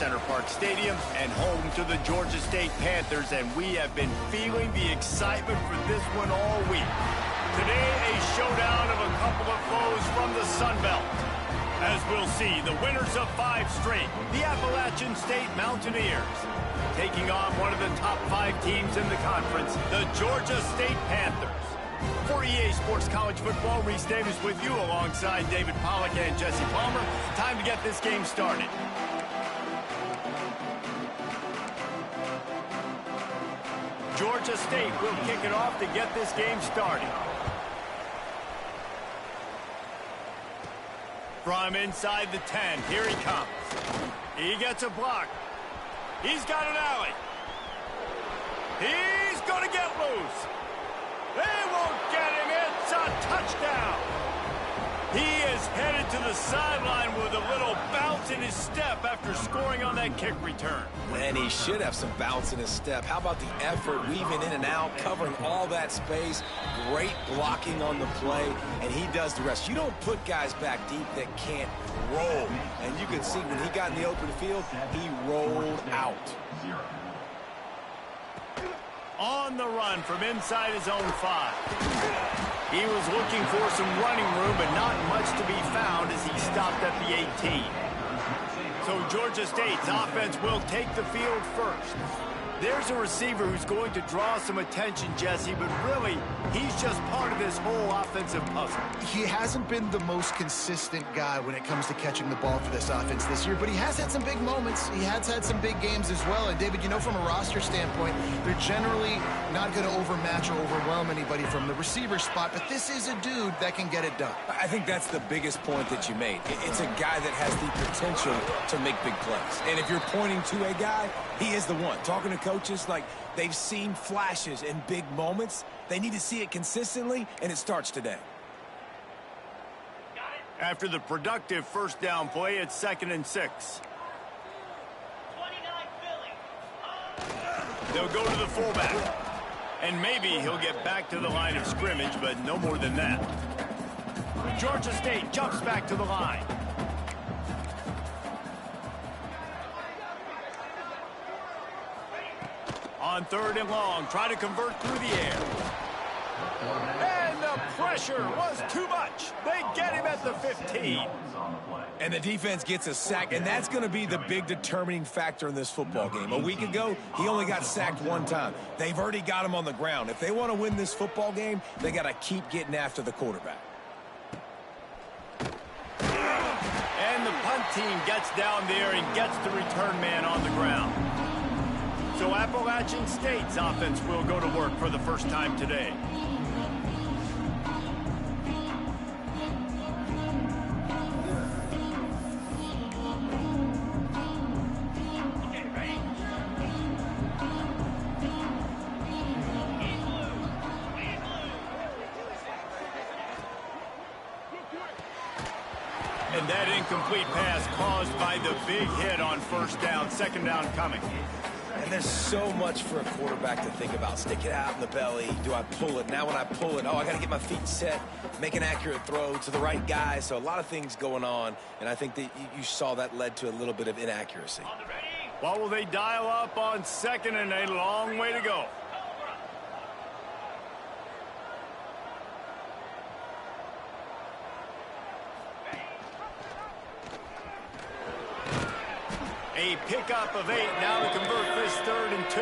Center Park Stadium and home to the Georgia State Panthers, and we have been feeling the excitement for this one all week. Today, a showdown of a couple of foes from the Sun Belt. As we'll see, the winners of 5 straight, the Appalachian State Mountaineers, taking on one of the top 5 teams in the conference, the Georgia State Panthers. For EA Sports College Football, Reese Davis with you alongside David Pollack and Jesse Palmer. Time to get this game started. Georgia State will kick it off to get this game started. From inside the 10, here he comes. He gets a block. He's got an alley. He's going to get loose. They won't get him. It's a touchdown. He is headed to the sideline with a little bounce in his step after scoring on that kick return. And he should have some bounce in his step. How about the effort, weaving in and out, covering all that space. Great blocking on the play, and he does the rest. You don't put guys back deep that can't roll. And you can see when he got in the open field, he rolled out. On the run from inside his own 5. He was looking for some running room, but not much to be found as he stopped at the 18. So Georgia State's offense will take the field first. There's a receiver who's going to draw some attention, Jesse, but really, he's just part of this whole offensive puzzle. He hasn't been the most consistent guy when it comes to catching the ball for this offense this year, but he has had some big moments. He has had some big games as well. And, David, you know, from a roster standpoint, they're generally not going to overmatch or overwhelm anybody from the receiver spot, but this is a dude that can get it done. I think that's the biggest point that you made. It's a guy that has the potential to make big plays. And if you're pointing to a guy, he is the one. Talking to coaches, like, they've seen flashes in big moments. They need to see it consistently, and it starts today. After the productive first down play, it's 2nd and 6. They'll go to the fullback. And maybe he'll get back to the line of scrimmage, but no more than that. Georgia State jumps back to the line. On 3rd and long, try to convert through the air. And the pressure was too much. They get him at the 15. And the defense gets a sack, and that's going to be the big determining factor in this football game. A week ago, he only got sacked 1 time. They've already got him on the ground. If they want to win this football game, they got to keep getting after the quarterback. And the punt team gets down there and gets the return man on the ground. So Appalachian State's offense will go to work for the first time today. And that incomplete pass caused by the big hit on 1st down, 2nd down coming. And there's so much for a quarterback to think about. Stick it out in the belly. Do I pull it? Now when I pull it, I got to get my feet set, make an accurate throw to the right guy. So a lot of things going on, and I think that you saw that led to a little bit of inaccuracy. What will they dial up on 2nd and a long way to go? A pickup of 8 now to convert this 3rd and 2.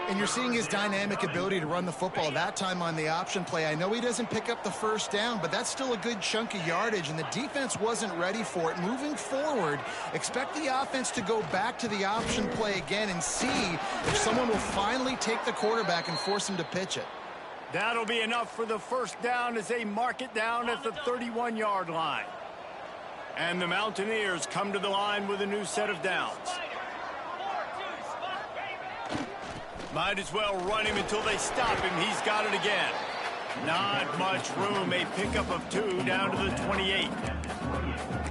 And you're seeing his dynamic ability to run the football, that time on the option play. I know he doesn't pick up the 1st down, but that's still a good chunk of yardage, and the defense wasn't ready for it. Moving forward, expect the offense to go back to the option play again and see if someone will finally take the quarterback and force him to pitch it. That'll be enough for the 1st down as they mark it down at the 31-yard line. And the Mountaineers come to the line with a new set of downs. Might as well run him until they stop him. He's got it again. Not much room. A pickup of 2 down to the 28.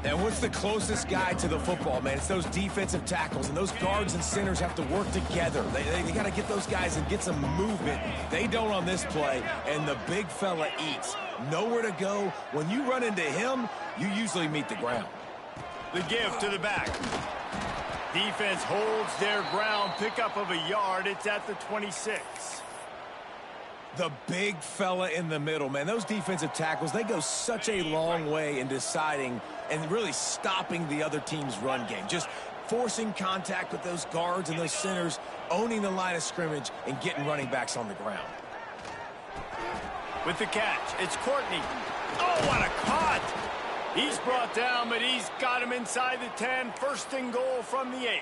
And what's the closest guy to the football, man? It's those defensive tackles, and those guards and centers have to work together. They got to get those guys and get some movement. They don't on this play, and the big fella eats. Nowhere to go. When you run into him, you usually meet the ground. The give to the back. Defense holds their ground, pickup of a yard. It's at the 26. The big fella in the middle, man. Those defensive tackles, they go such a long way in deciding and really stopping the other team's run game. Just forcing contact with those guards and those centers, owning the line of scrimmage, and getting running backs on the ground. With the catch, it's Courtney. Oh, what a cut! He's brought down, but he's got him inside the 10. First and goal from the 8.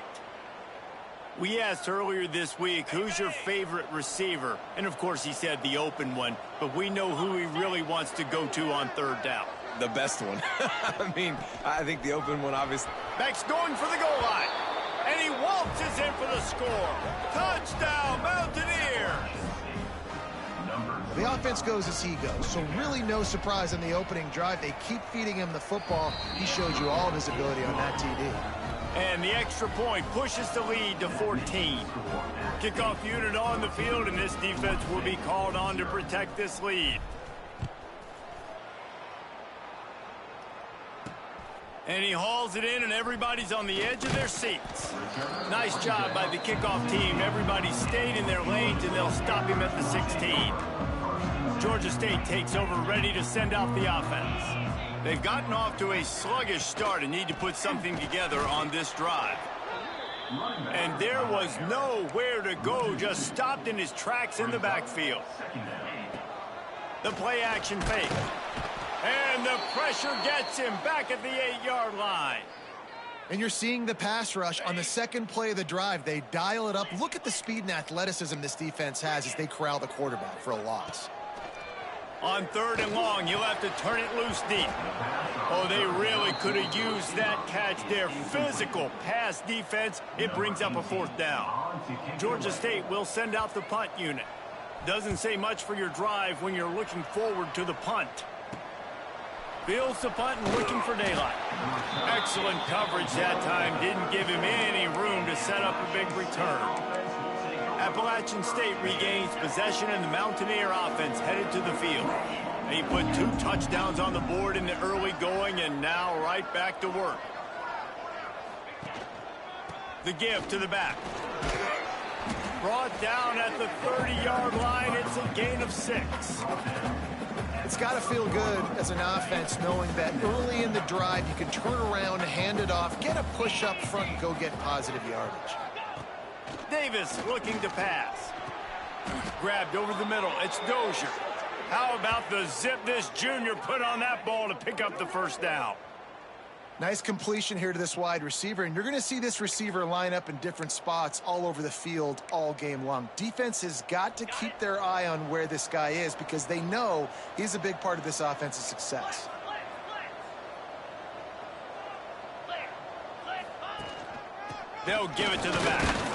We asked earlier this week, who's your favorite receiver? And, of course, he said the open one, but we know who he really wants to go to on third down. The best one. I mean, I think the open one, obviously. Beck's going for the goal line, and he waltzes in for the score. Touchdown, Mountaineers! The offense goes as he goes, so really no surprise in the opening drive. They keep feeding him the football. He showed you all of his ability on that TD. And the extra point pushes the lead to 14. Kickoff unit on the field, and this defense will be called on to protect this lead. And he hauls it in, and everybody's on the edge of their seats. Nice job by the kickoff team. Everybody stayed in their lanes, and they'll stop him at the 16. Georgia State takes over, ready to send out the offense. They've gotten off to a sluggish start and need to put something together on this drive. And there was nowhere to go, just stopped in his tracks in the backfield. The play action fake. And the pressure gets him back at the 8-yard line. And you're seeing the pass rush on the second play of the drive. They dial it up. Look at the speed and athleticism this defense has as they corral the quarterback for a loss. On third and long, you'll have to turn it loose deep. Oh, they really could have used that catch. Their physical pass defense, it brings up a fourth down. Georgia State will send out the punt unit. Doesn't say much for your drive when you're looking forward to the punt. Fields the punt and looking for daylight. Excellent coverage that time. Didn't give him any room to set up a big return. Appalachian State regains possession, and the Mountaineer offense headed to the field. He put 2 touchdowns on the board in the early going, and now right back to work. The give to the back. Brought down at the 30-yard line. It's a gain of 6. It's got to feel good as an offense knowing that early in the drive you can turn around, hand it off, get a push up front, and go get positive yardage. Davis looking to pass. Grabbed over the middle. It's Dozier. How about the zip this junior put on that ball to pick up the first down? Nice completion here to this wide receiver, and you're going to see this receiver line up in different spots all over the field all game long. Defense has got to keep their eye on where this guy is because they know he's a big part of this offense's success. They'll give it to the back.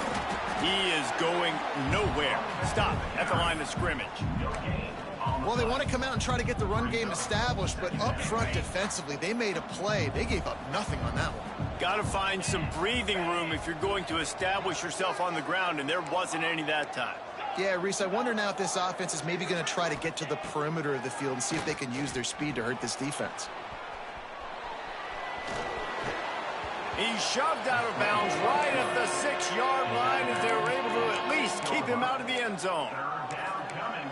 He is going nowhere. Stop at the line of scrimmage. Well, they want to come out and try to get the run game established, but up front defensively, they made a play. They gave up nothing on that one. Got to find some breathing room if you're going to establish yourself on the ground, and there wasn't any that time. Yeah, Reese, I wonder now if this offense is maybe going to try to get to the perimeter of the field and see if they can use their speed to hurt this defense. He's shoved out of bounds right at the 6-yard line as they were able to at least keep him out of the end zone.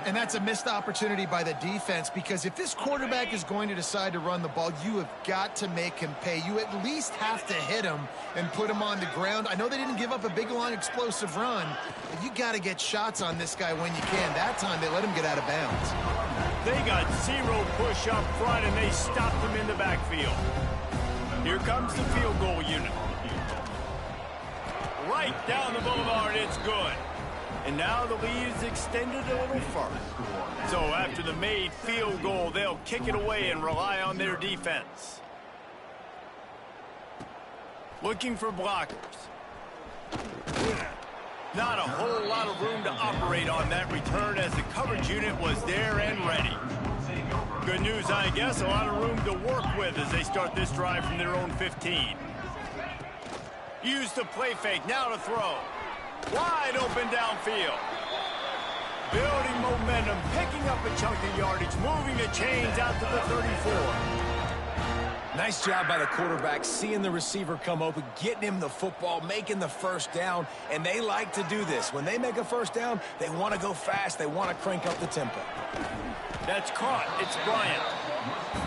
And that's a missed opportunity by the defense because if this quarterback is going to decide to run the ball, you have got to make him pay. You at least have to hit him and put him on the ground. I know they didn't give up a big, long, explosive run, but you got to get shots on this guy when you can. That time they let him get out of bounds. They got 0 push up front, and they stopped him in the backfield. Here comes the field goal unit. Right down the boulevard, it's good. And now the lead is extended a little further. So after the made field goal, they'll kick it away and rely on their defense. Looking for blockers. Not a whole lot of room to operate on that return as the coverage unit was there and ready. Good news, I guess, a lot of room to work with as they start this drive from their own 15. Use the play fake, now to throw. Wide open downfield. Building momentum, picking up a chunk of yardage, moving the chains out to the 34. Nice job by the quarterback, seeing the receiver come open, getting him the football, making the first down, and they like to do this. When they make a first down, they want to go fast. They want to crank up the tempo. That's caught. It's Bryant.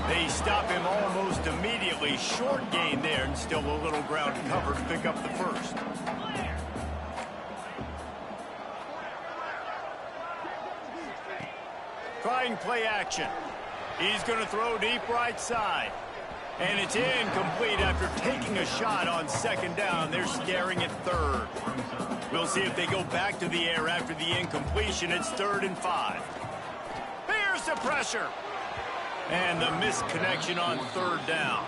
They stop him almost immediately. Short gain there, and still a little ground cover to pick up the first. Trying play action. He's going to throw deep right side. And it's incomplete after taking a shot on second down. They're scaring at third. We'll see if they go back to the air after the incompletion. It's 3rd and 5. Here's the pressure. And the misconnection on 3rd down.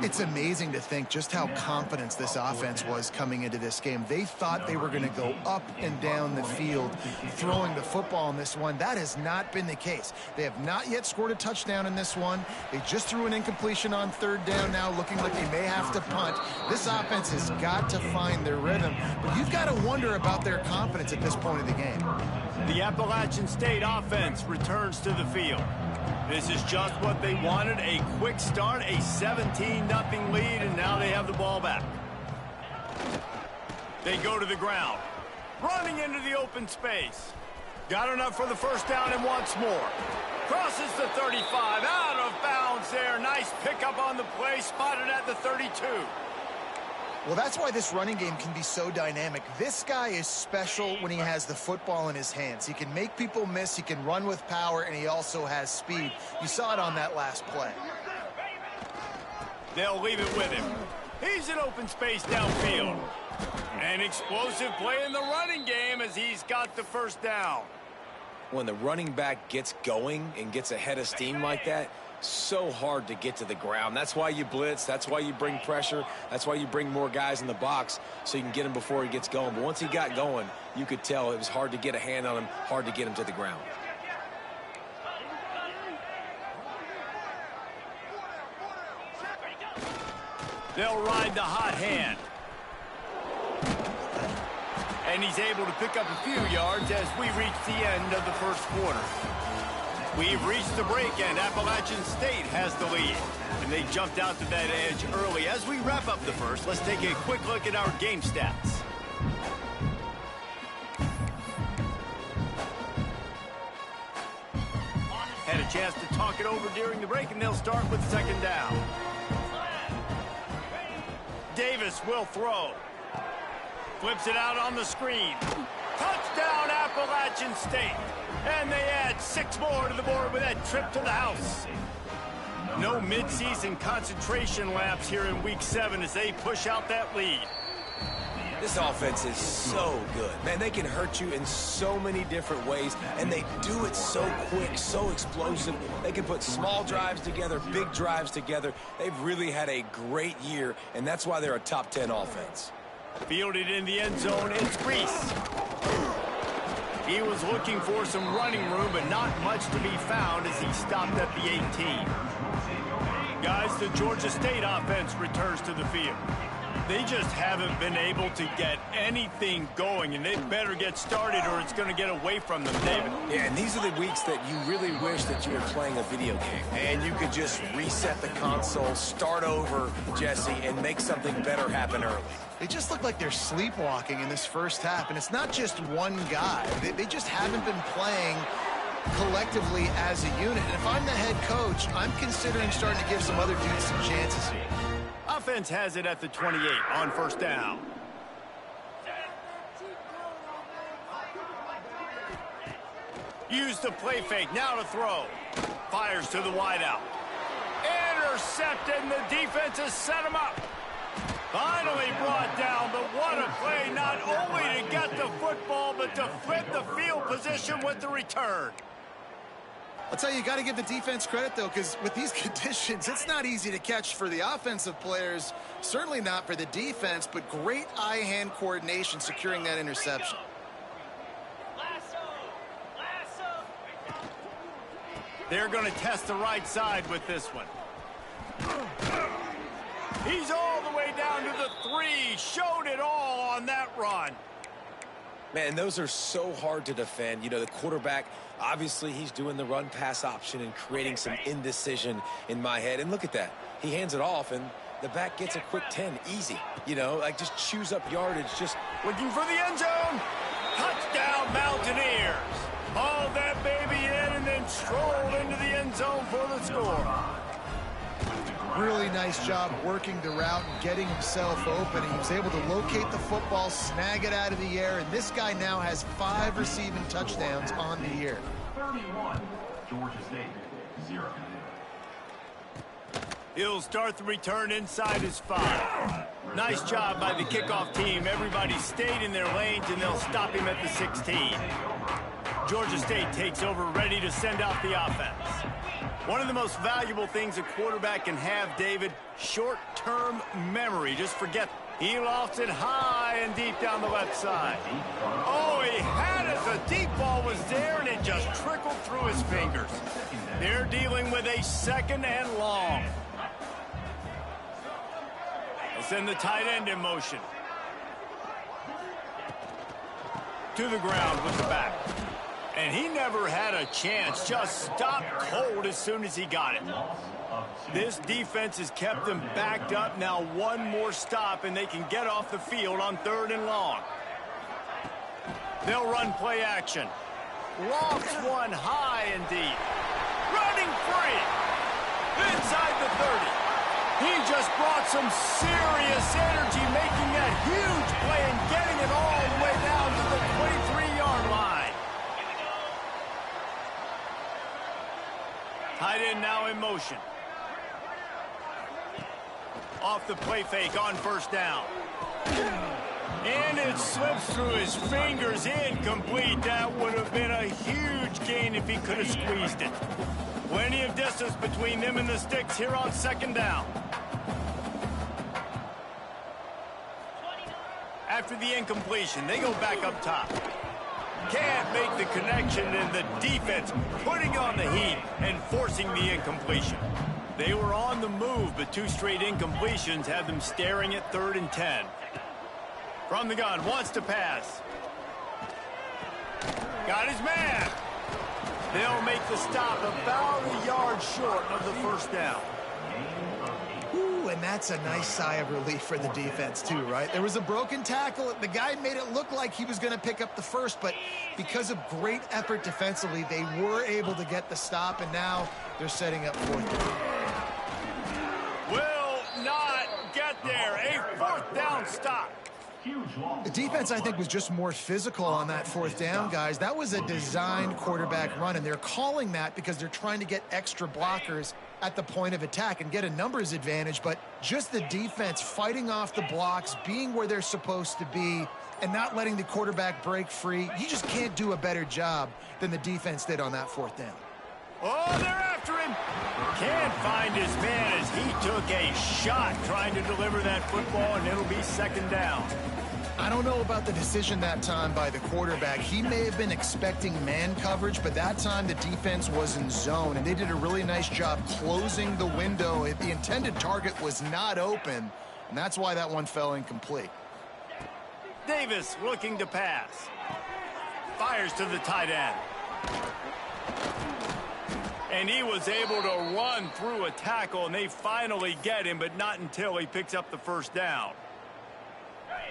It's amazing to think just how confident this offense was coming into this game. They thought they were going to go up and down the field throwing the football in this one. That has not been the case. They have not yet scored a touchdown in this one. They just threw an incompletion on 3rd down now, looking like they may have to punt. This offense has got to find their rhythm, but you've got to wonder about their confidence at this point of the game. The Appalachian State offense returns to the field. This is just what they wanted, a quick start, a 17-0 lead, and now they have the ball back. They go to the ground, running into the open space. Got enough for the first down and wants more. Crosses the 35, out of bounds there. Nice pickup on the play, spotted at the 32. Well, that's why this running game can be so dynamic. This guy is special when he has the football in his hands. He can make people miss, he can run with power, and he also has speed. You saw it on that last play. They'll leave it with him. He's in open space downfield. An explosive play in the running game as he's got the first down. When the running back gets going and gets ahead of steam like that, so hard to get to the ground. That's why you blitz. That's why you bring pressure. That's why you bring more guys in the box so you can get him before he gets going. But once he got going, you could tell it was hard to get a hand on him, hard to get him to the ground. They'll ride the hot hand. And he's able to pick up a few yards as we reach the end of the first quarter. We've reached the break, and Appalachian State has the lead. And they jumped out to that edge early. As we wrap up the first, let's take a quick look at our game stats. Had a chance to talk it over during the break, and they'll start with second down. Davis will throw. Flips it out on the screen. Touchdown, Appalachian State. And they add 6 more to the board with that trip to the house. No midseason concentration laps here in Week 7 as they push out that lead. This offense is so good. Man, they can hurt you in so many different ways, and they do it so quick, so explosive. They can put small drives together, big drives together. They've really had a great year, and that's why they're a top 10 offense. Fielded in the end zone, it's Reese. He was looking for some running room, but not much to be found as he stopped at the 18. Guys, the Georgia State offense returns to the field. They just haven't been able to get anything going, and they better get started or it's going to get away from them, David. Yeah, and these are the weeks that you really wish that you were playing a video game. And you could just reset the console, start over, Jesse, and make something better happen early. They just look like they're sleepwalking in this first half, and it's not just one guy. They just haven't been playing collectively as a unit. And if I'm the head coach, I'm considering starting to give some other dudes some chances here. Offense has it at the 28 on first down. Use the play fake, now to throw. Fires to the wideout. Intercepted, and the defense has set him up. Finally brought down, but what a play, not only to get the football, but to flip the field position with the return. I'll tell you, you got to give the defense credit, though, because with these conditions, it's not easy to catch for the offensive players, certainly not for the defense, but great eye-hand coordination securing that interception. They're going to test the right side with this one. He's all the way down to the 3. Showed it all on that run. Man, those are so hard to defend. You know, the quarterback, obviously he's doing the run-pass option and creating some indecision in my head. And look at that. He hands it off, and the back gets a quick 10. Easy. You know, like just chews up yardage. Just looking for the end zone. Touchdown, Mountaineers. Hauled that baby in and then strolled into the end zone for the score. Really nice job working the route and getting himself open. He was able to locate the football, snag it out of the air, and this guy now has 5 receiving touchdowns on the year. 31, Georgia State, 0. He'll start the return inside his 5. Nice job by the kickoff team. Everybody stayed in their lanes, and they'll stop him at the 16. Georgia State takes over, ready to send out the offense. One of the most valuable things a quarterback can have, David, short-term memory. Just forget. He lost it high and deep down the left side. Oh, he had it. The deep ball was there, and it just trickled through his fingers. They're dealing with a 2nd and long. They send the tight end in motion. To the ground with the back. And he never had a chance. Just stopped cold as soon as he got it. This defense has kept them backed up. Now one more stop, and they can get off the field on 3rd and long. They'll run play action. Lofts one high and deep. Running free. Inside the 30. He just brought some serious energy, making that huge play and getting it all the way down to the 23-yard line. Tight end now in motion. Off the play fake on 1st down. And it slips through his fingers, incomplete. That would have been a huge gain if he could have squeezed it. Plenty of distance between them and the sticks here on 2nd down. After the incompletion, they go back up top. Can't make the connection, and the defense putting on the heat and forcing the incompletion. They were on the move, but 2 straight incompletions have them staring at 3rd and 10. From the gun, wants to pass. Got his man. They'll make the stop about a yard short of the 1st down. Ooh, and that's a nice sigh of relief for the defense too, right? There was a broken tackle. The guy made it look like he was going to pick up the 1st, but because of great effort defensively, they were able to get the stop, and now they're setting up 4th down. Will not get there. A 4th down stop. The defense, I think, was just more physical on that 4th down, guys. That was a designed quarterback run, and they're calling that because they're trying to get extra blockers at the point of attack and get a numbers advantage, but just the defense fighting off the blocks, being where they're supposed to be, and not letting the quarterback break free. You just can't do a better job than the defense did on that 4th down. Oh, they're after him. Can't find his man as he took a shot trying to deliver that football, and it'll be 2nd down. I don't know about the decision that time by the quarterback. He may have been expecting man coverage, but that time the defense was in zone, and they did a really nice job closing the window. The intended target was not open, and that's why that one fell incomplete. Davis looking to pass. Fires to the tight end. And he was able to run through a tackle, and they finally get him, but not until he picks up the 1st down.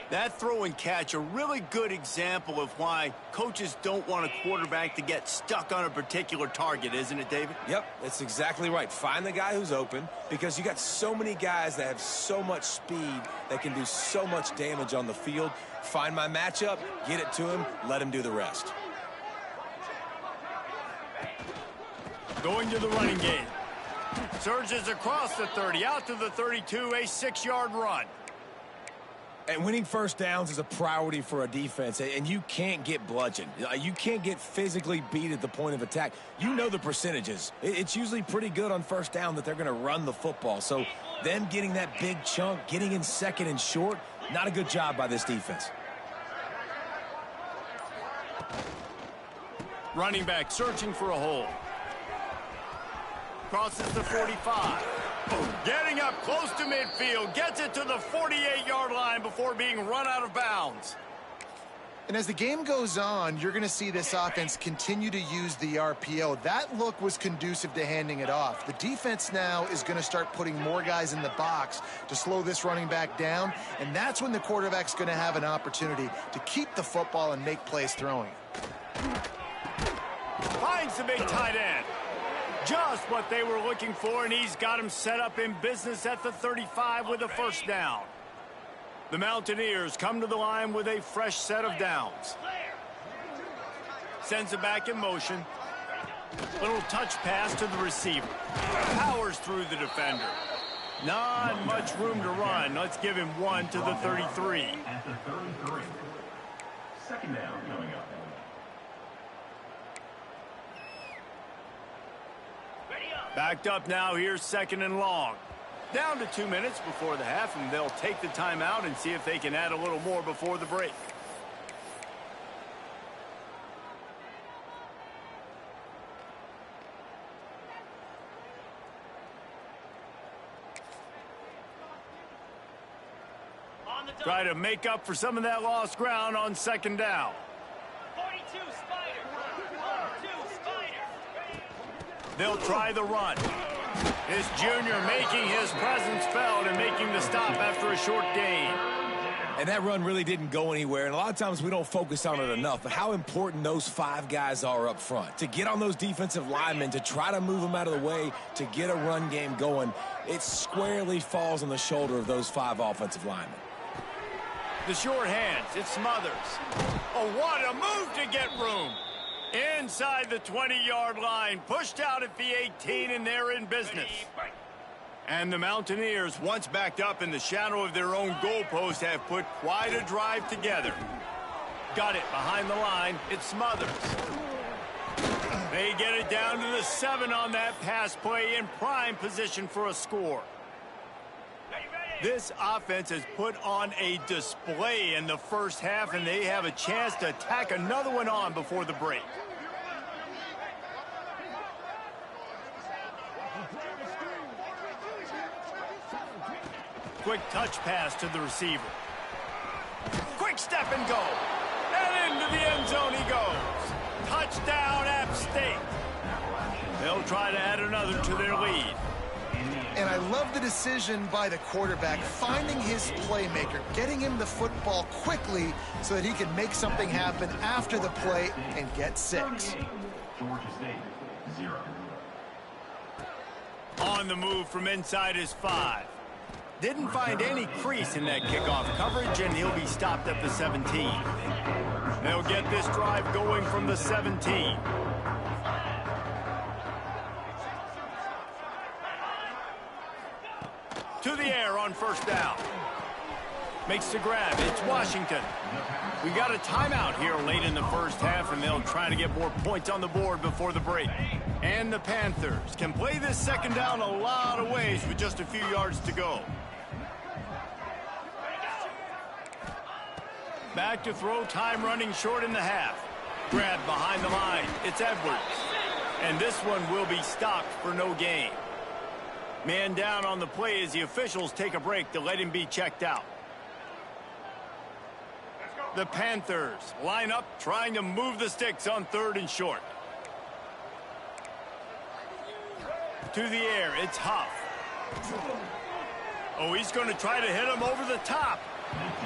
That throw and catch, a really good example of why coaches don't want a quarterback to get stuck on a particular target, isn't it, David? Yep, that's exactly right. Find the guy who's open, because you got so many guys that have so much speed that can do so much damage on the field. Find my matchup, get it to him, let him do the rest. Going to the running game. Surges across the 30, out to the 32, a 6-yard run. And winning 1st downs is a priority for a defense, and you can't get bludgeoned. You can't get physically beat at the point of attack. You know the percentages. It's usually pretty good on 1st down that they're going to run the football. So them getting that big chunk, getting in 2nd and short, not a good job by this defense. Running back searching for a hole. Crosses the 45. Getting up close to midfield. Gets it to the 48-yard line before being run out of bounds. And as the game goes on, you're going to see this offense continue to use the RPO. That look was conducive to handing it off. The defense now is going to start putting more guys in the box to slow this running back down, and that's when the quarterback's going to have an opportunity to keep the football and make plays throwing. Finds the big tight end. Just what they were looking for, and he's got him set up in business at the 35 with a first down. The Mountaineers come to the line with a fresh set of downs. Sends it back in motion. Little touch pass to the receiver. Powers through the defender. Not much room to run. Let's give him one to the 33. At the 33. Second down coming up. Backed up now. Here's second and long. Down to 2 minutes before the half, and they'll take the timeout and see if they can add a little more before the break. Try to make up for some of that lost ground on second down. 42 Spider. 42 Spider. They'll try the run. This junior making his presence felt and making the stop after a short gain. And that run really didn't go anywhere, and a lot of times we don't focus on it enough, but how important those 5 guys are up front. To get on those defensive linemen, to try to move them out of the way, to get a run game going, it squarely falls on the shoulder of those 5 offensive linemen. The short hands, it smothers. Oh, what a move to get room. Inside the 20-yard line, pushed out at the 18, and they're in business. And the Mountaineers, once backed up in the shadow of their own goalpost, have put quite a drive together. Got it behind the line. It smothers. They get it down to the 7 on that pass play, in prime position for a score. This offense has put on a display in the first half, and they have a chance to tack another one on before the break. Quick touch pass to the receiver. Quick step and go. And into the end zone he goes. Touchdown, App State. They'll try to add another to their lead. And I love the decision by the quarterback, finding his playmaker, getting him the football quickly so that he can make something happen after the play and get 6. Georgia State, 0. On the move from inside his 5. Didn't find any crease in that kickoff coverage, and he'll be stopped at the 17. They'll get this drive going from the 17. To the air on first down. Makes the grab. It's Washington. We got a timeout here late in the first half, and they'll try to get more points on the board before the break. And the Panthers can play this second down a lot of ways with just a few yards to go. Back to throw, time running short in the half. Grab behind the line. It's Edwards. And this one will be stopped for no gain. Man down on the play as the officials take a break to let him be checked out. The Panthers line up, trying to move the sticks on 3rd and short. To the air, it's Huff. Oh, he's going to try to hit him over the top.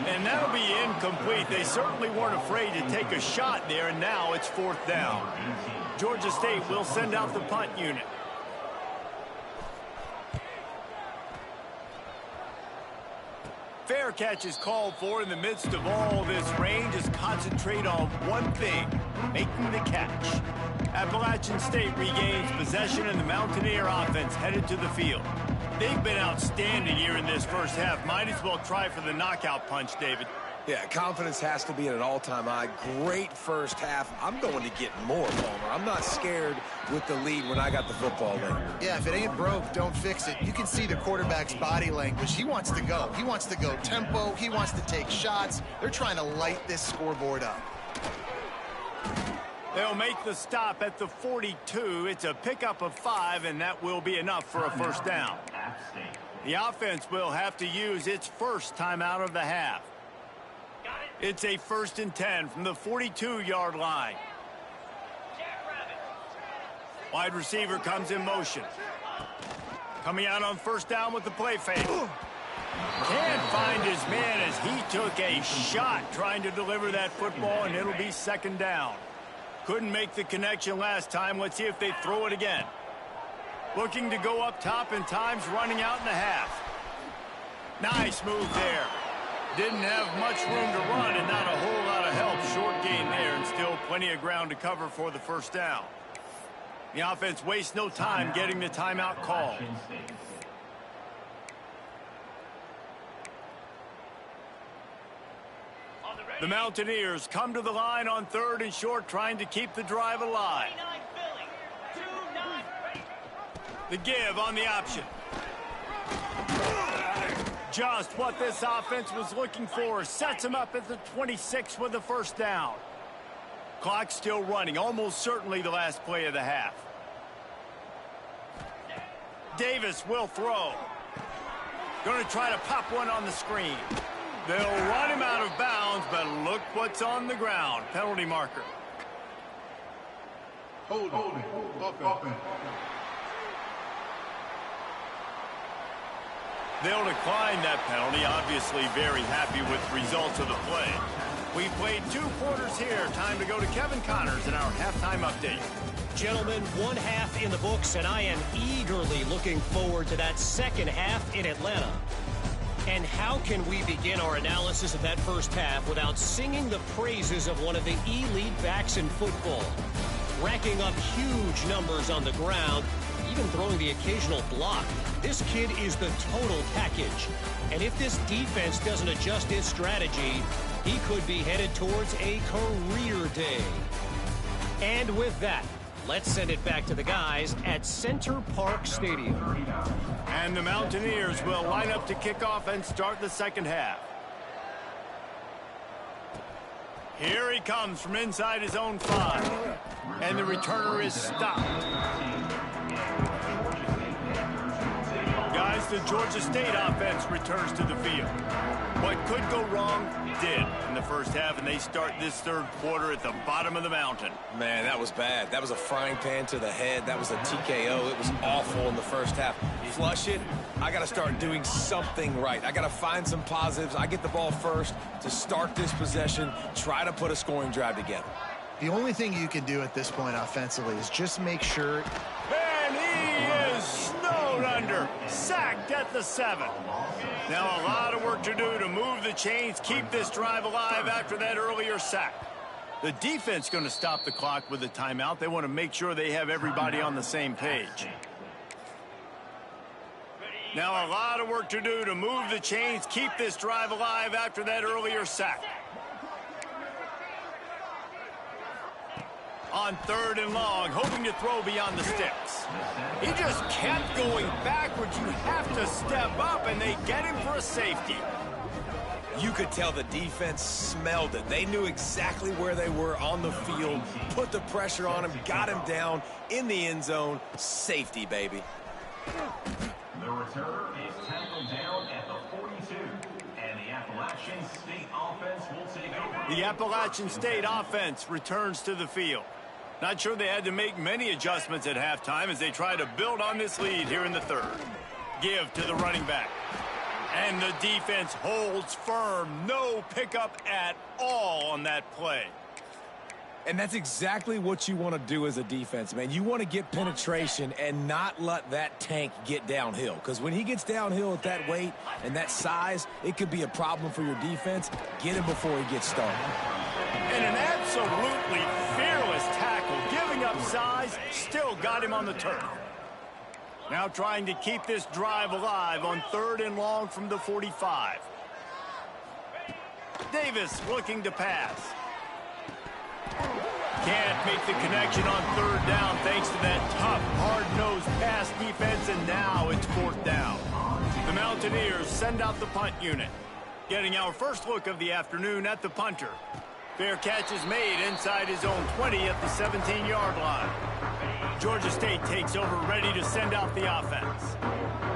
And that'll be incomplete. They certainly weren't afraid to take a shot there, and now it's 4th down. Georgia State will send out the punt unit. Fair catch is called for in the midst of all this rain. Just concentrate on one thing, making the catch. Appalachian State regains possession, and the Mountaineer offense headed to the field. They've been outstanding here in this first half. Might as well try for the knockout punch, David. Yeah, confidence has to be at an all-time high. Great first half. I'm going to get more, Palmer. I'm not scared with the lead when I got the football late. Yeah, if it ain't broke, don't fix it. You can see the quarterback's body language. He wants to go. He wants to go tempo. He wants to take shots. They're trying to light this scoreboard up. They'll make the stop at the 42. It's a pickup of 5, and that will be enough for a first down. The offense will have to use its first timeout of the half. It's a 1st and 10 from the 42-yard line. Wide receiver comes in motion. Coming out on 1st down with the play fake. Can't find his man as he took a shot trying to deliver that football, and it'll be 2nd down. Couldn't make the connection last time. Let's see if they throw it again. Looking to go up top, and time's running out in the half. Nice move there. Didn't have much room to run and not a whole lot of help. Short gain there, and still plenty of ground to cover for the 1st down. The offense wastes no time getting the timeout call. The Mountaineers come to the line on 3rd and short, trying to keep the drive alive. The give on the option. Just what this offense was looking for. Sets him up at the 26 with the 1st down. Clock still running, almost certainly the last play of the half. Davis will throw. Going to try to pop one on the screen. They'll run him out of bounds, but look what's on the ground. Penalty marker. Hold it. They'll decline that penalty. Obviously very happy with the results of the play. We played 2 quarters here. Time to go to Kevin Connors in our halftime update. Gentlemen, 1 half in the books, and I am eagerly looking forward to that 2nd half in Atlanta. And how can we begin our analysis of that 1st half without singing the praises of one of the elite backs in football? Racking up huge numbers on the ground, even throwing the occasional block. This kid is the total package. And if this defense doesn't adjust its strategy, he could be headed towards a career day. And with that, let's send it back to the guys at Center Park Stadium. And the Mountaineers will line up to kick off and start the 2nd half. Here he comes from inside his own 5. And the returner is stopped. Guys, the Georgia State offense returns to the field. What could go wrong did in the 1st half, and they start this 3rd quarter at the bottom of the mountain. Man, that was bad. That was a frying pan to the head. That was a TKO. It was awful in the 1st half. Flush it. I got to start doing something right. I got to find some positives. I get the ball first to start this possession, try to put a scoring drive together. The only thing you can do at this point offensively is just make sure. And he is snowed under. Sacked at the 7. Now a lot of work to do to move the chains, keep this drive alive after that earlier sack. The defense going to stop the clock with a timeout. They want to make sure they have everybody on the same page. Now a lot of work to do to move the chains, keep this drive alive after that earlier sack. On 3rd and long, hoping to throw beyond the sticks. He just kept going backwards. You have to step up, and they get him for a safety. You could tell the defense smelled it. They knew exactly where they were on the field, put the pressure on him, got him down in the end zone. Safety, baby. The returner is tackled down at the 42, and the Appalachian State offense will take over. The Appalachian State offense returns to the field. Not sure they had to make many adjustments at halftime as they try to build on this lead here in the 3rd. Give to the running back. And the defense holds firm. No pickup at all on that play. And that's exactly what you want to do as a defense, man. You want to get penetration and not let that tank get downhill. Because when he gets downhill at that weight and that size, it could be a problem for your defense. Get him before he gets started. And an absolutely fearless tackle. Giving up size, still got him on the turf. Now trying to keep this drive alive on 3rd and long from the 45. Davis looking to pass. Can't make the connection on 3rd down thanks to that tough, hard-nosed pass defense, and now it's 4th down. The Mountaineers send out the punt unit. Getting our first look of the afternoon at the punter. Fair catch is made inside his own 20 at the 17-yard line. Georgia State takes over, ready to send out the offense.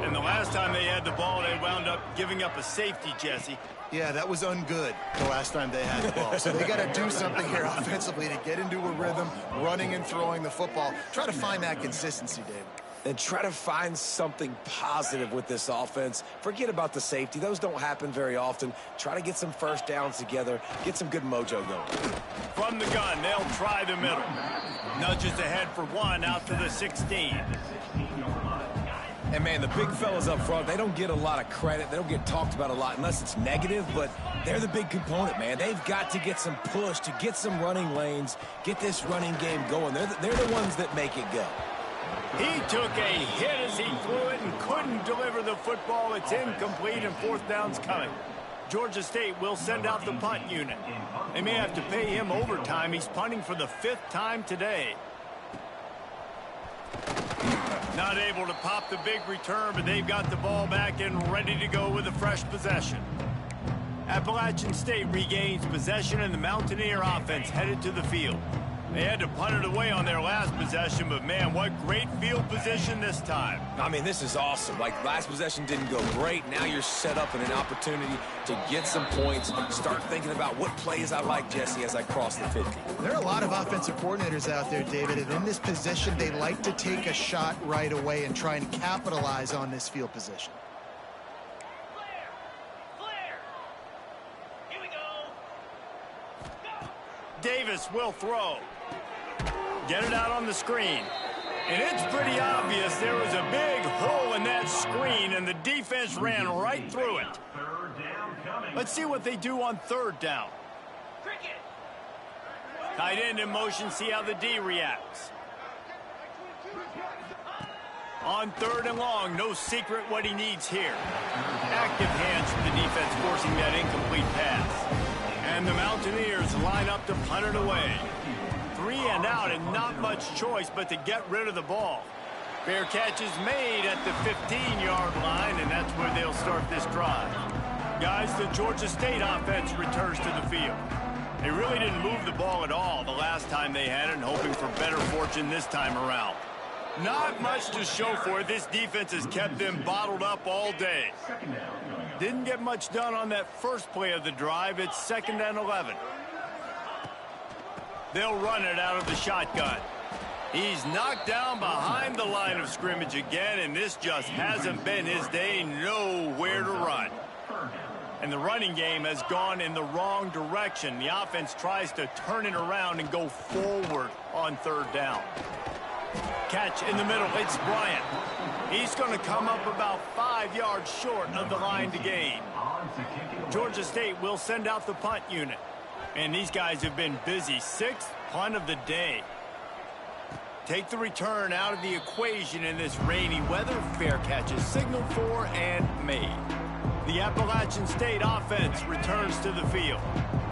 And the last time they had the ball, they wound up giving up a safety, Jesse. Yeah, that was ungood the last time they had the ball. So they got to do something here offensively to get into a rhythm, running and throwing the football. Try to find that consistency, David. And try to find something positive with this offense. Forget about the safety. Those don't happen very often. Try to get some first downs together. Get some good mojo going. From the gun, they'll try the middle. Nudges ahead for one out to the 16. And, man, the big fellas up front, they don't get a lot of credit. They don't get talked about a lot unless it's negative, but they're the big component, man. They've got to get some push, to get some running lanes, get this running game going. They're the ones that make it go. He took a hit as he threw it and couldn't deliver the football. It's incomplete and fourth down's coming. Georgia State will send out the punt unit. They may have to pay him overtime. He's punting for the 5th time today. Not able to pop the big return, but they've got the ball back and ready to go with a fresh possession. Appalachian State regains possession, and the Mountaineer offense headed to the field. They had to punt it away on their last possession, but, man, what great field position this time. I mean, this is awesome. Like, last possession didn't go great. Now you're set up in an opportunity to get some points. Start thinking about what plays I like, Jesse, as I cross the 50. There are a lot of offensive coordinators out there, David, and in this position, they like to take a shot right away and try and capitalize on this field position. Flare! Here we go! Go! Davis will throw. Get it out on the screen. And it's pretty obvious there was a big hole in that screen, and the defense ran right through it. Let's see what they do on 3rd down. Cricket! Tight end in motion, see how the D reacts. On 3rd and long, no secret what he needs here. Active hands from the defense forcing that incomplete pass. And the Mountaineers line up to punt it away. 3 and out, and not much choice but to get rid of the ball. Fair catch is made at the 15-yard line, and that's where they'll start this drive. Guys, the Georgia State offense returns to the field. They really didn't move the ball at all the last time they had it, and hoping for better fortune this time around. Not much to show for it. This defense has kept them bottled up all day. Didn't get much done on that first play of the drive. It's 2nd and 11. They'll run it out of the shotgun. He's knocked down behind the line of scrimmage again, and this just hasn't been his day. Nowhere to run. And the running game has gone in the wrong direction. The offense tries to turn it around and go forward on 3rd down. Catch in the middle. It's Bryant. He's going to come up about 5 yards short of the line to gain. Georgia State will send out the punt unit. And these guys have been busy. 6th punt of the day. Take the return out of the equation in this rainy weather. Fair catch is signaled for and made. The Appalachian State offense returns to the field.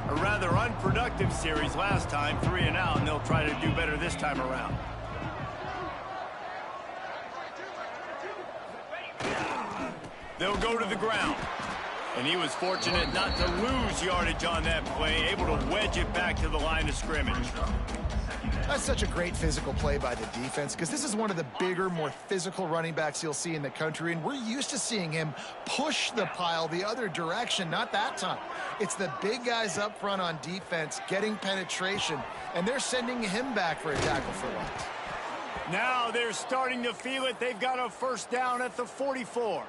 A rather unproductive series last time, 3 and out, and they'll try to do better this time around. They'll go to the ground. And he was fortunate not to lose yardage on that play, able to wedge it back to the line of scrimmage. That's such a great physical play by the defense, because this is one of the bigger, more physical running backs you'll see in the country, and we're used to seeing him push the pile the other direction. Not that time. It's the big guys up front on defense getting penetration, and they're sending him back for a tackle for loss. Now they're starting to feel it. They've got a 1st down at the 44.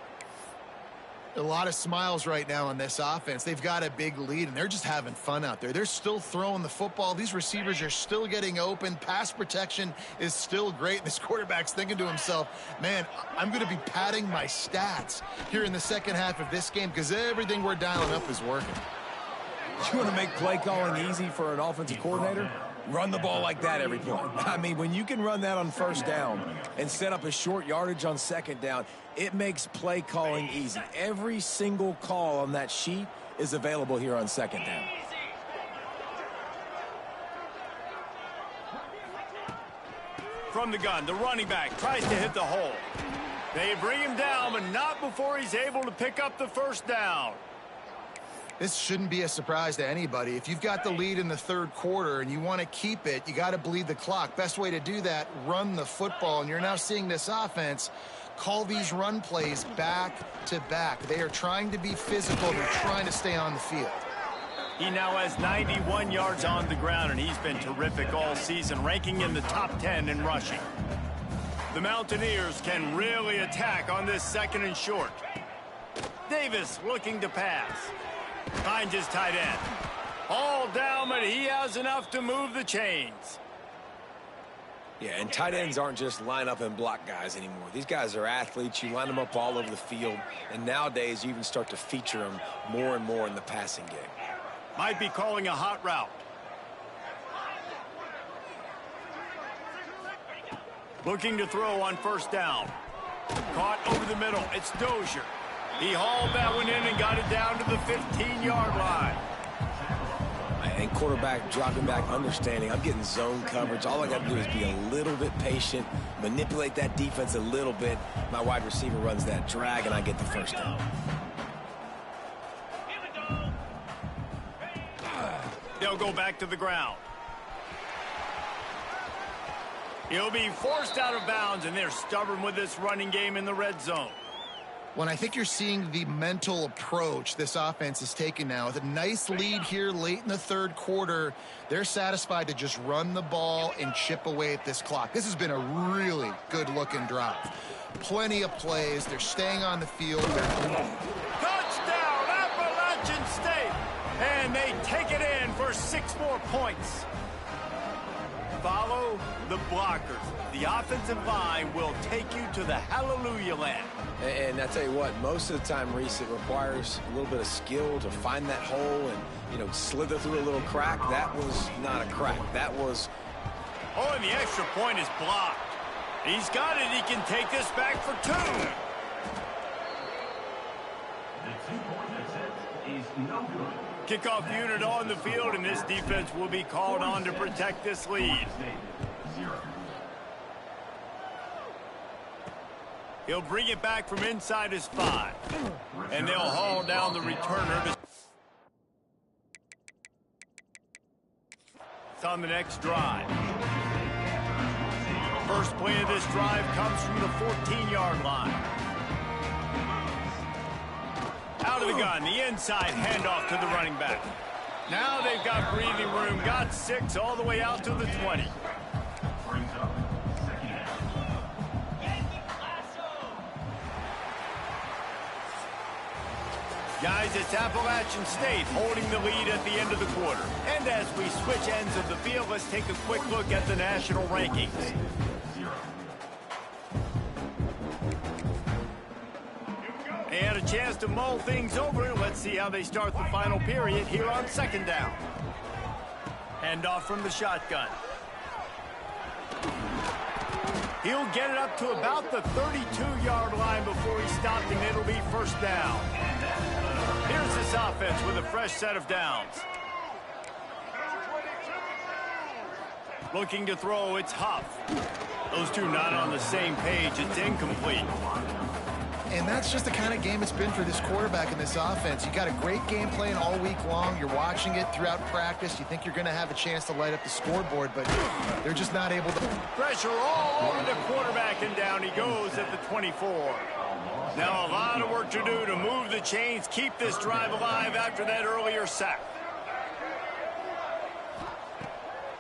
A lot of smiles right now on this offense. They've got a big lead, and they're just having fun out there. They're still throwing the football. These receivers are still getting open. Pass protection is still great. This quarterback's thinking to himself, man, I'm going to be padding my stats here in the second half of this game because everything we're dialing up is working. You want to make play calling easy for an offensive coordinator? Run the ball like that every play. I mean, when you can run that on 1st down and set up a short yardage on 2nd down, it makes play calling easy. Every single call on that sheet is available here on 2nd down. From the gun, the running back tries to hit the hole. They bring him down, but not before he's able to pick up the 1st down. This shouldn't be a surprise to anybody. If you've got the lead in the 3rd quarter and you want to keep it, you got to bleed the clock. Best way to do that, run the football. And you're now seeing this offense call these run plays back to back. They are trying to be physical. They're trying to stay on the field. He now has 91 yards on the ground, and he's been terrific all season, ranking in the top 10 in rushing. The Mountaineers can really attack on this 2nd and short. Davis looking to pass. Finds his tight end. All down, but he has enough to move the chains. Yeah, and tight ends aren't just line up and block guys anymore. These guys are athletes. You line them up all over the field, and nowadays you even start to feature them more and more in the passing game. Might be calling a hot route. Looking to throw on 1st down. Caught over the middle. It's Dozier. He hauled that one in and got it down to the 15-yard line. And quarterback dropping back, understanding I'm getting zone coverage. All I got to do is be a little bit patient, manipulate that defense a little bit. My wide receiver runs that drag, and I get the 1st down. They'll go back to the ground. He'll be forced out of bounds, and they're stubborn with this running game in the red zone. When I think you're seeing the mental approach this offense is taking now, with a nice lead here late in the 3rd quarter, they're satisfied to just run the ball and chip away at this clock. This has been a really good-looking drive. Plenty of plays. They're staying on the field. Touchdown, Appalachian State! And they take it in for 6 more points. Follow the blockers. The offensive line will take you to the hallelujah land. And I tell you what, most of the time, Reese, it requires a little bit of skill to find that hole and, you know, slither through a little crack. That was not a crack. That was... Oh, and the extra point is blocked. He's got it. He can take this back for 2. The 2-point attempt is no good. Kickoff unit on the field, and this defense will be called on to protect this lead. He'll bring it back from inside his 5. And they'll haul down the returner. It's on the next drive. First play of this drive comes from the 14-yard line. Out of the gun, the inside handoff to the running back. Now they've got breathing room, got 6 all the way out to the 20. Guys, it's Appalachian State holding the lead at the end of the quarter. And as we switch ends of the field, let's take a quick look at the national rankings. They had a chance to mull things over. Let's see how they start the final period here on 2nd down. Handoff from the shotgun. He'll get it up to about the 32-yard line before he's stopped, and it'll be 1st down. Here's this offense with a fresh set of downs. Looking to throw, it's Huff. Those two not on the same page. It's incomplete. And that's just the kind of game it's been for this quarterback in this offense. You got a great game plan all week long. You're watching it throughout practice. You think you're going to have a chance to light up the scoreboard, but they're just not able to. Pressure all over the quarterback, and down he goes at the 24. Now a lot of work to do to move the chains, keep this drive alive after that earlier sack.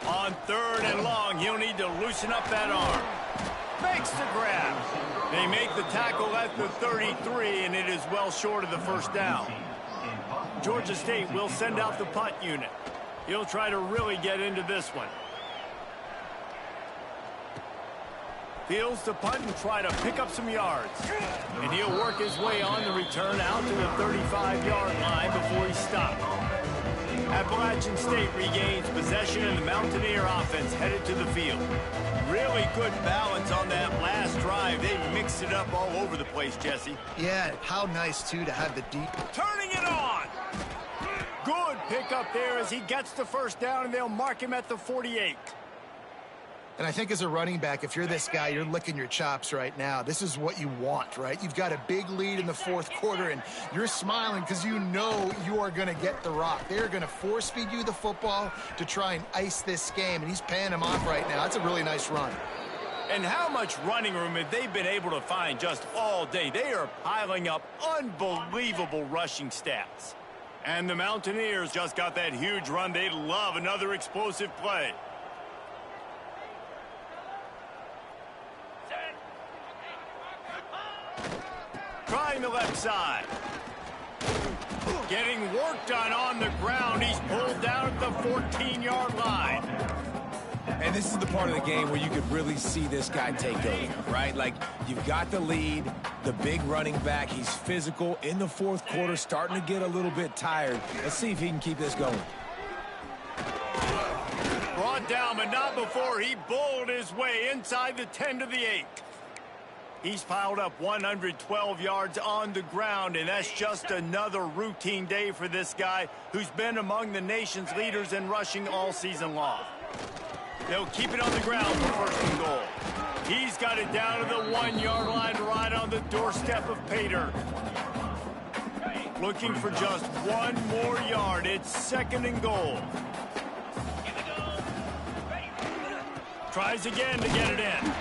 On 3rd and long, he'll need to loosen up that arm. Makes the grab. They make the tackle at the 33, and it is well short of the 1st down. Georgia State will send out the punt unit. He'll try to really get into this one. Fields to punt and try to pick up some yards. And he'll work his way on the return out to the 35-yard line before he's stopped. Appalachian State regains possession, and the Mountaineer offense headed to the field. Really good balance on that last drive. They mixed it up all over the place, Jesse. Yeah, how nice, too, to have the deep. Turning it on. Good pickup there as he gets the 1st down, and they'll mark him at the 48. And I think as a running back, if you're this guy, you're licking your chops right now. This is what you want, right? You've got a big lead in the 4th quarter, and you're smiling because you know you are going to get the rock. They're going to force feed you the football to try and ice this game, and he's paying him off right now. That's a really nice run. And how much running room have they been able to find just all day? They are piling up unbelievable rushing stats. And the Mountaineers just got that huge run. They love another explosive play. Trying the left side. Getting work done on the ground. He's pulled down at the 14-yard line. And this is the part of the game where you could really see this guy take over, right? Like, you've got the lead, the big running back. He's physical in the fourth quarter, starting to get a little bit tired. Let's see if he can keep this going. Brought down, but not before he bowled his way inside the 10 to the 8. He's piled up 112 yards on the ground, and that's just another routine day for this guy who's been among the nation's leaders in rushing all season long. They'll keep it on the ground for first and goal. He's got it down to the 1-yard line right on the doorstep of Pater. Looking for just one more yard. It's second and goal. Tries again to get it in.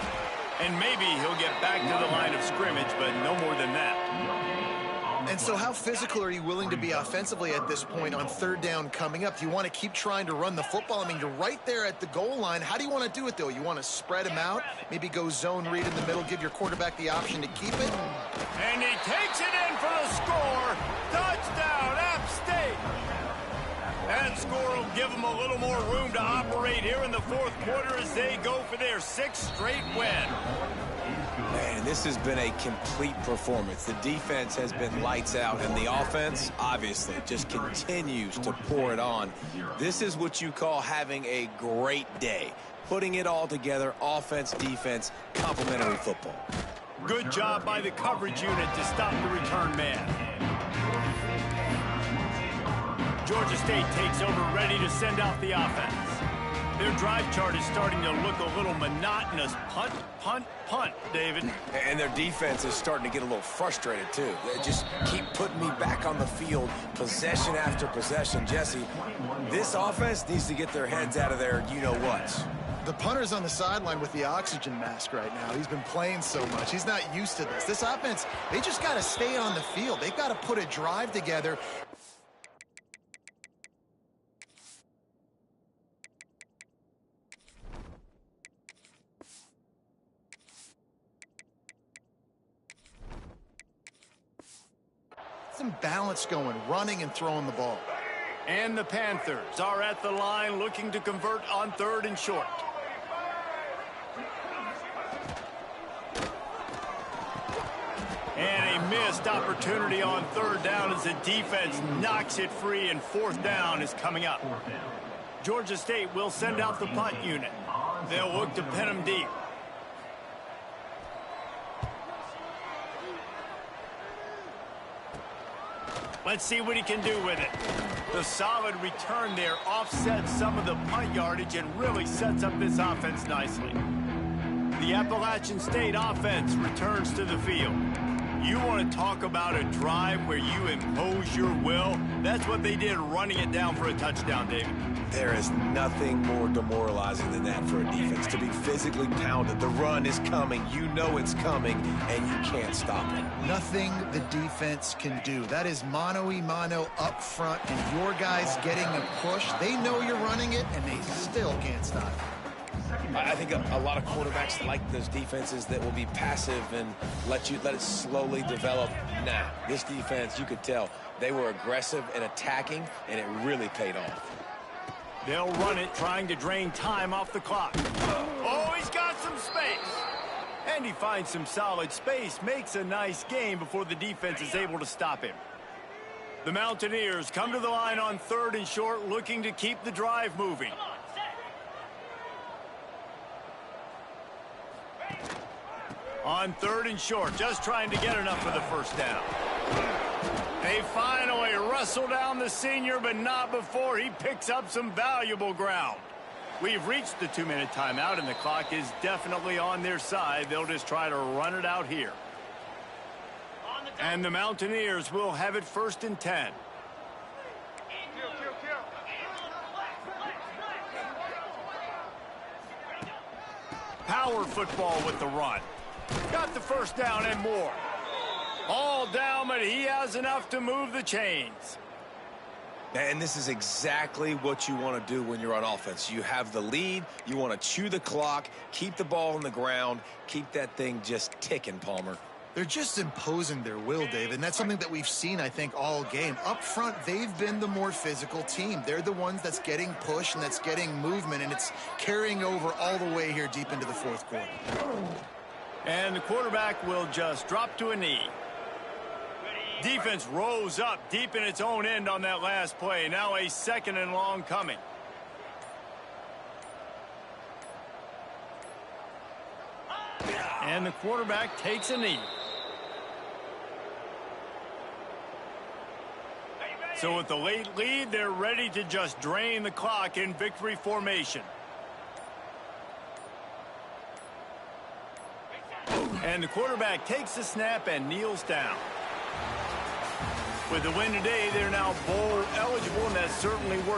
And maybe he'll get back to the line of scrimmage, but no more than that. And so how physical are you willing to be offensively at this point on third down coming up? Do you want to keep trying to run the football? I mean, you're right there at the goal line. How do you want to do it, though? You want to spread him out, maybe go zone read in the middle, give your quarterback the option to keep it? And he takes it in for the score. Touchdown, App State. That score will give them a little more room to operate here in the fourth quarter as they go for their 6th straight win. Man, this has been a complete performance. The defense has been lights out, and the offense, obviously, just continues to pour it on. This is what you call having a great day. Putting it all together, offense, defense, complementary football. Good job by the coverage unit to stop the return man. Georgia State takes over, ready to send out the offense. Their drive chart is starting to look a little monotonous. Punt, punt, punt, David. And their defense is starting to get a little frustrated, too. They just keep putting me back on the field, possession after possession. Jesse, this offense needs to get their heads out of their you-know-whats. The punter's on the sideline with the oxygen mask right now. He's been playing so much. He's not used to this. This offense, they just got to stay on the field. They've got to put a drive together. Some balance going, running and throwing the ball. And the Panthers are at the line looking to convert on 3rd and short. And a missed opportunity on 3rd down as the defense knocks it free, and 4th down is coming up. Georgia State will send out the punt unit. They'll look to pin them deep. Let's see what he can do with it. The solid return there offsets some of the punt yardage and really sets up this offense nicely. The Appalachian State offense returns to the field. You want to talk about a drive where you impose your will? That's what they did, running it down for a touchdown, David. There is nothing more demoralizing than that for a defense, to be physically pounded. The run is coming, you know it's coming, and you can't stop it. Nothing the defense can do. That is mano-a-mano up front, and your guys getting a push. They know you're running it, and they still can't stop it. I think a lot of quarterbacks like those defenses that will be passive and let it slowly develop. Nah, this defense, you could tell, they were aggressive and attacking, and it really paid off. They'll run it, trying to drain time off the clock. Oh, he's got some space. And he finds some solid space, makes a nice gain before the defense is able to stop him. The Mountaineers come to the line on 3rd and short, looking to keep the drive moving. On 3rd and short, just trying to get enough for the 1st down. They finally wrestle down the senior, but not before he picks up some valuable ground. We've reached the 2-minute timeout, and the clock is definitely on their side. They'll just try to run it out here. And the Mountaineers will have it 1st and 10. Power football with the run. Got the first down and more. All down, but he has enough to move the chains. And this is exactly what you want to do when you're on offense. You have the lead. You want to chew the clock, keep the ball on the ground, keep that thing just ticking, Palmer. They're just imposing their will, David, and that's something that we've seen, I think, all game. Up front, they've been the more physical team. They're the ones that's getting pushed and that's getting movement, and it's carrying over all the way here deep into the fourth quarter. And the quarterback will just drop to a knee. Defense rose up deep in its own end on that last play. Now a second and long coming. And the quarterback takes a knee. So with the late lead, they're ready to just drain the clock in victory formation. And the quarterback takes the snap and kneels down. With the win today, they're now bowl eligible, and that's certainly worth